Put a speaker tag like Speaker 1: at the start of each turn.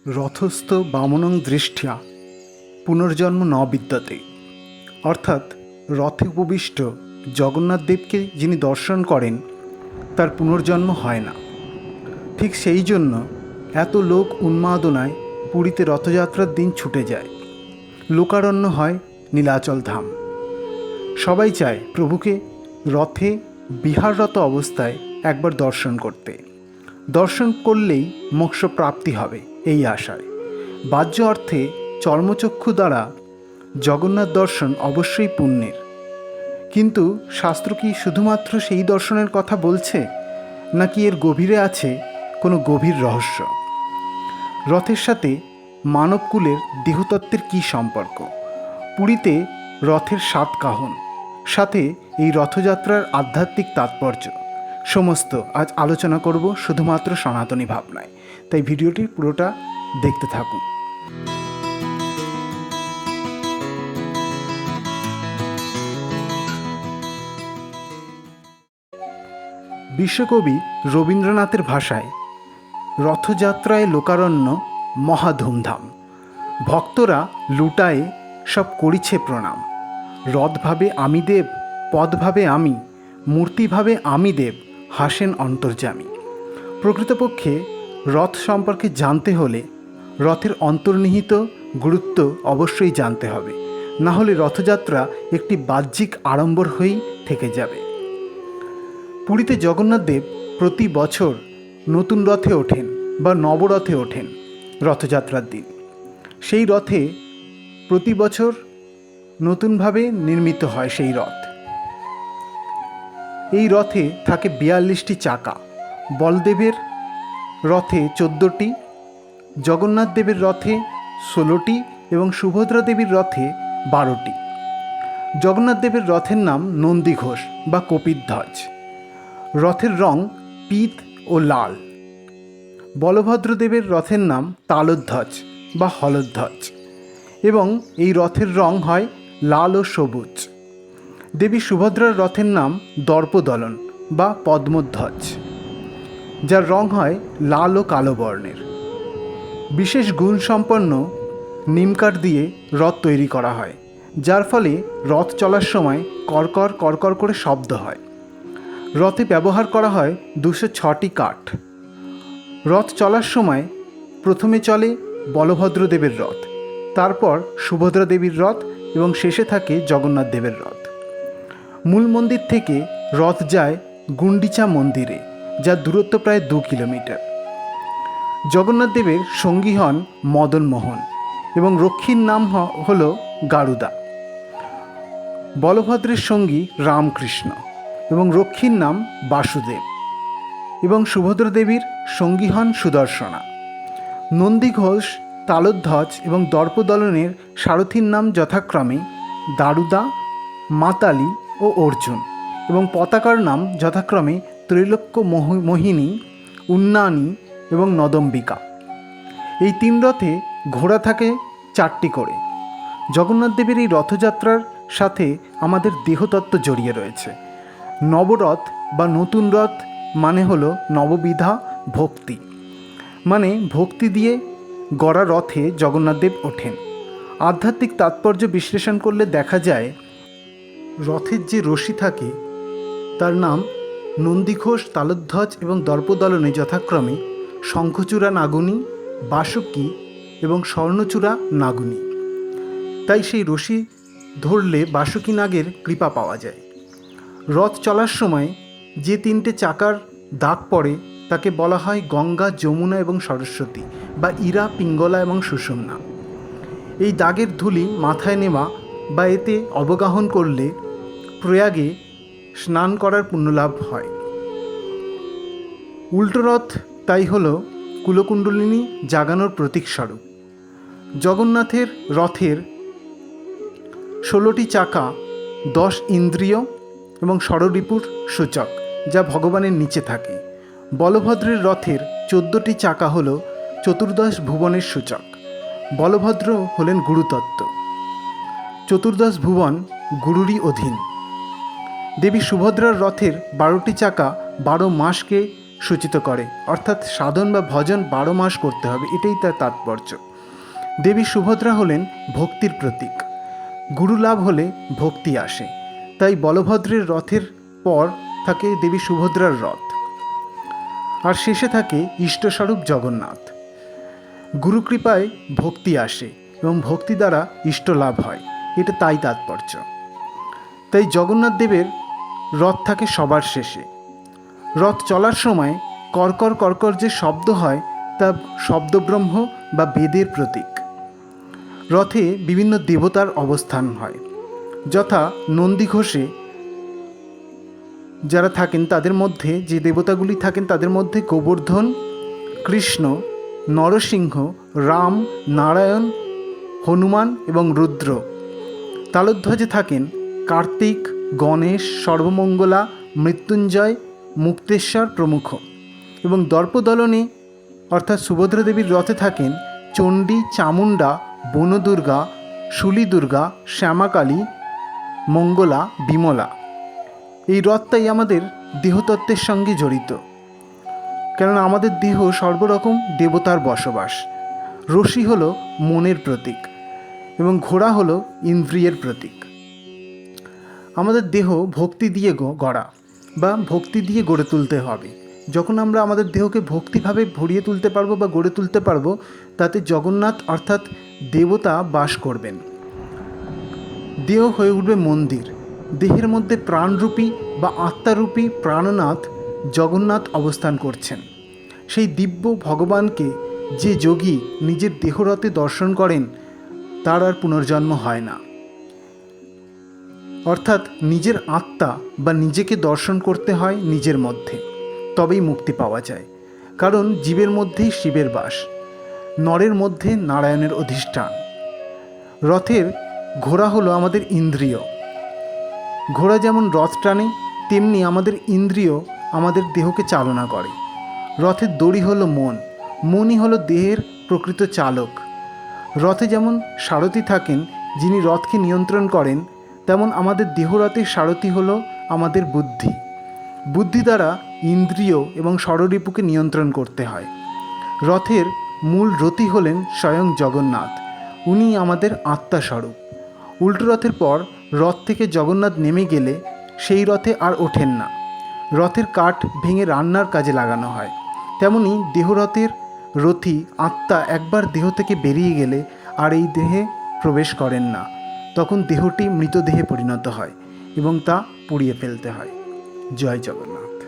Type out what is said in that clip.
Speaker 1: রথস্থ বামনং দৃষ্টিয়া পুনর্জন্ম ন বিদ্যতে, অর্থাৎ রথে উপবিষ্ট জগন্নাথ দেবকে যিনি দর্শন করেন তার পুনর্জন্ম হয় না। ঠিক সেই জন্য এত লোক উন্মাদনায় পুরীতে রথযাত্রার দিন ছুটে যায়। লোকারণ্য হয় নীলাচল ধাম। সবাই চায় প্রভুকে রথে বিহাররত অবস্থায় একবার দর্শন করতে। দর্শন করলেই মোক্ষ প্রাপ্তি হবে এই আশায়। বাহ্য অর্থে চর্মচক্ষু দ্বারা জগন্নাথ দর্শন অবশ্যই পুণ্যের, কিন্তু শাস্ত্র কি শুধুমাত্র সেই দর্শনের কথা বলছে, নাকি এর গভীরে আছে কোনো গভীর রহস্য? রথের সাথে মানবকুলের দেহতত্ত্বের কী সম্পর্ক? পুরীতে রথের সাত কাহন, সাথে এই রথযাত্রার আধ্যাত্মিক তাৎপর্য সমস্ত আজ আলোচনা করব শুধুমাত্র সনাতনী ভাবনায়। তাই ভিডিওটি পুরোটা দেখতে থাকুন। বিশ্বকবি রবীন্দ্রনাথের ভাষায় রথযাত্রায় লোকারণ্য মহা ধুমধাম, ভক্তরা লুটায়ে সব করিছে প্রণাম। রথ ভাবে আমি দেব, পদ ভাবে আমি, মূর্তি ভাবে আমি দেব, হাসেন অন্তর্যামী। প্রকৃতপক্ষে রথ সম্পর্কে জানতে হলে রথের অন্তর্নিহিত গুরুত্ব অবশ্যই জানতে হবে, না হলে রথযাত্রা একটি বাহ্যিক আড়ম্বর হয়েই থেকে যাবে। পুরীতে জগন্নাথ দেব প্রতি বছর নতুন রথে ওঠেন বা নবরথে ওঠেন রথযাত্রার দিন। সেই রথে প্রতি বছর নতুনভাবে নির্মিত হয় সেই রথ। এই রথে থাকে 42টি চাকা। বলদেবের রথে 14টি, জগন্নাথ দেবের রথে 16টি এবং সুভদ্রা দেবীর রথে 12টি। জগন্নাথ দেবের রথের নাম নন্দীঘোষ বা কপিধ্বজ। রথের রং পিত ও লাল। বলভদ্রদেবের রথের নাম তালধ্বজ বা হলধ্বজ এবং এই রথের রং হয় লাল ও সবুজ। দেবী সুভদ্রার রথের নাম দর্পদলন বা পদ্মধ্বজ, যার রং হয় লাল ও কালো বর্ণের। বিশেষ গুণসম্পন্ন নিমকাঠ দিয়ে রথ তৈরি করা হয়, যার ফলে রথ চলার সময় কড়কড় কড়কড় করে শব্দ হয়। রথে ব্যবহার করা হয় 206টি কাঠ। রথ চলার সময় প্রথমে চলে বলভদ্র দেবের রথ, তারপর সুভদ্রা দেবীর রথ এবং শেষে থাকে জগন্নাথ দেবের রথ। মূল মন্দির থেকে রথ যায় গুন্ডিচা মন্দিরে, যার দূরত্ব প্রায় 2 কিলোমিটার। জগন্নাথ দেবের সঙ্গী হন মদন মোহন এবং রক্ষীর নাম হল গারুদা। বলভদ্রের সঙ্গী রামকৃষ্ণ এবং রক্ষীর নাম বাসুদেব এবং সুভদ্রা দেবীর সঙ্গী হন সুদর্শনা। নন্দীঘোষ, তালধ্বজ এবং দর্পদলনের সারথীর নাম যথাক্রমে দারুদা, মাতালি ও অর্জুন এবং পতাকার নাম যথাক্রমে ত্রৈলোক্য মোহিনী, উন্নানী এবং নদম্বিকা। এই 3 রথে ঘোড়া থাকে 4টি করে। জগন্নাথ দেবের এই রথযাত্রার সাথে আমাদের দেহতত্ত্ব জড়িয়ে রয়েছে। নবরথ বা নতুন রথ মানে হলো নববিধা ভক্তি, মানে ভক্তি দিয়ে গড়া রথে জগন্নাথদেব ওঠেন। আধ্যাত্মিক তাৎপর্য বিশ্লেষণ করলে দেখা যায় রথের যে রশি থাকে তার নাম নন্দীঘোষ, তালধ্বজ এবং দর্পদলনে যথাক্রমে শঙ্খচূড়া নাগুনি, বাসুকী এবং স্বর্ণচূড়া নাগুনি। তাই সেই রশি ধরলে বাসুকী নাগের কৃপা পাওয়া যায়। রথ চলার সময় যে 3টে চাকার দাগ পড়ে তাকে বলা হয় গঙ্গা, যমুনা এবং সরস্বতী বা ইরা, পিঙ্গলা এবং সুষুম্না। এই দাগের ধূলি মাথায় নেওয়া বা এতে অবগাহন করলে প্রয়াগে স্নান করার পুণ্যলাভ হয়। উল্টো রথ তাই হল কুলকুণ্ডলিনী জাগানোর প্রতীক স্বরূপ। জগন্নাথের রথের 16টি চাকা 10 ইন্দ্রিয় এবং ষড়রিপুর সূচক, যা ভগবানের নিচে থাকে। বলভদ্রের রথের 14টি চাকা হল চতুর্দশ ভুবনের সূচক। বলভদ্র হলেন গুরুতত্ত্ব, চতুর্দশ ভুবন গুরুরই অধীন। দেবী সুভদ্রার রথের 12টি চাকা 12 মাসকে সূচিত করে, অর্থাৎ সাধন বা ভজন 12 মাস করতে হবে, এটাই তার তাৎপর্য। দেবী সুভদ্রা হলেন ভক্তির প্রতীক। গুরু লাভ হলে ভক্তি আসে, তাই বলভদ্রের রথের পর থাকে দেবী সুভদ্রার রথ, আর শেষে থাকে ইষ্টস্বরূপ জগন্নাথ। গুরুকৃপায় ভক্তি আসে এবং ভক্তি দ্বারা ইষ্ট লাভ হয়, এটা তাই তাৎপর্য। তাই জগন্নাথ দেবের রথ থাকে সবার শেষে। রথ চলার সময় কর্কর কর্কর যে শব্দ হয় তা শব্দব্রহ্ম বা বেদের প্রতীক। রথে বিভিন্ন দেবতার অবস্থান হয়, যথা নন্দীঘোষে যারা থাকেন তাদের মধ্যে যে দেবতাগুলি থাকেন তাদের মধ্যে গোবর্ধন, কৃষ্ণ, নরসিংহ, রাম, নারায়ণ, হনুমান এবং রুদ্র। তালধ্বজে থাকেন কার্তিক, গণেশ, সর্বমঙ্গলা, মৃত্যুঞ্জয়, মুক্তেশ্বর প্রমুখ। এবং দর্পদলনে অর্থাৎ সুভদ্রা দেবীর রথে থাকেন চণ্ডী, চামুণ্ডা, বনদুর্গা, শুলি দুর্গা, শ্যামাকালী, মঙ্গলা, বিমলা। এই রথটাই আমাদের দেহতত্ত্বের সঙ্গে জড়িত, কেননা আমাদের দেহ সর্বরকম দেবতার বসবাস। রশি হলো মনের প্রতীক এবং ঘোড়া হলো ইন্দ্রিয়ের প্রতীক। আমাদের দেহ ভক্তি দিয়ে গড়া বা ভক্তি দিয়ে গড়ে তুলতে হবে। যখন আমরা আমাদের দেহকে ভক্তিভাবে ভরিয়ে তুলতে পারবো বা গড়ে তুলতে পারবো, তাতে জগন্নাথ অর্থাৎ দেবতা বাস করবেন। দেহ হয়ে উঠবে মন্দির। দেহের মধ্যে প্রাণরূপী বা আত্মারূপী প্রাণনাথ জগন্নাথ অবস্থান করছেন। সেই দিব্য ভগবানকে যে যোগী নিজের দেহরথে দর্শন করেন তার আর পুনর্জন্ম হয় না। অর্থাৎ নিজের আত্মা বা নিজেকে দর্শন করতে হয় নিজের মধ্যে, তবেই মুক্তি পাওয়া যায়। কারণ জীবের মধ্যেই শিবের বাস, নরের মধ্যে নারায়ণের অধিষ্ঠান। রথের ঘোড়া হলো আমাদের ইন্দ্রিয়। ঘোড়া যেমন রথ টানে, তেমনি আমাদের ইন্দ্রিয় আমাদের দেহকে চালনা করে। রথের দড়ি হলো মন, মনই হলো দেহের প্রকৃত চালক। রথে যেমন সারথি থাকেন যিনি রথকে নিয়ন্ত্রণ করেন, তেমন আমাদের দেহরথের সারথি হলো আমাদের বুদ্ধি। বুদ্ধি দ্বারা ইন্দ্রিয় এবং ষড়রিপুকে নিয়ন্ত্রণ করতে হয়। রথের মূল রথী হলেন স্বয়ং জগন্নাথ, উনি আমাদের আত্মাস্বরূপ। উল্টো রথের পর রথ থেকে জগন্নাথ নেমে গেলে সেই রথে আর ওঠেন না। রথের কাঠ ভেঙে রান্নার কাজে লাগানো হয়। তেমনি দেহরথের রথী আত্মা একবার দেহ থেকে বেরিয়ে গেলে আর এই দেহে প্রবেশ করেন না। তখন দেহটি মৃতদেহে পরিণত হয় এবং তা পুড়িয়ে ফেলতে হয়। জয় জগন্নাথ।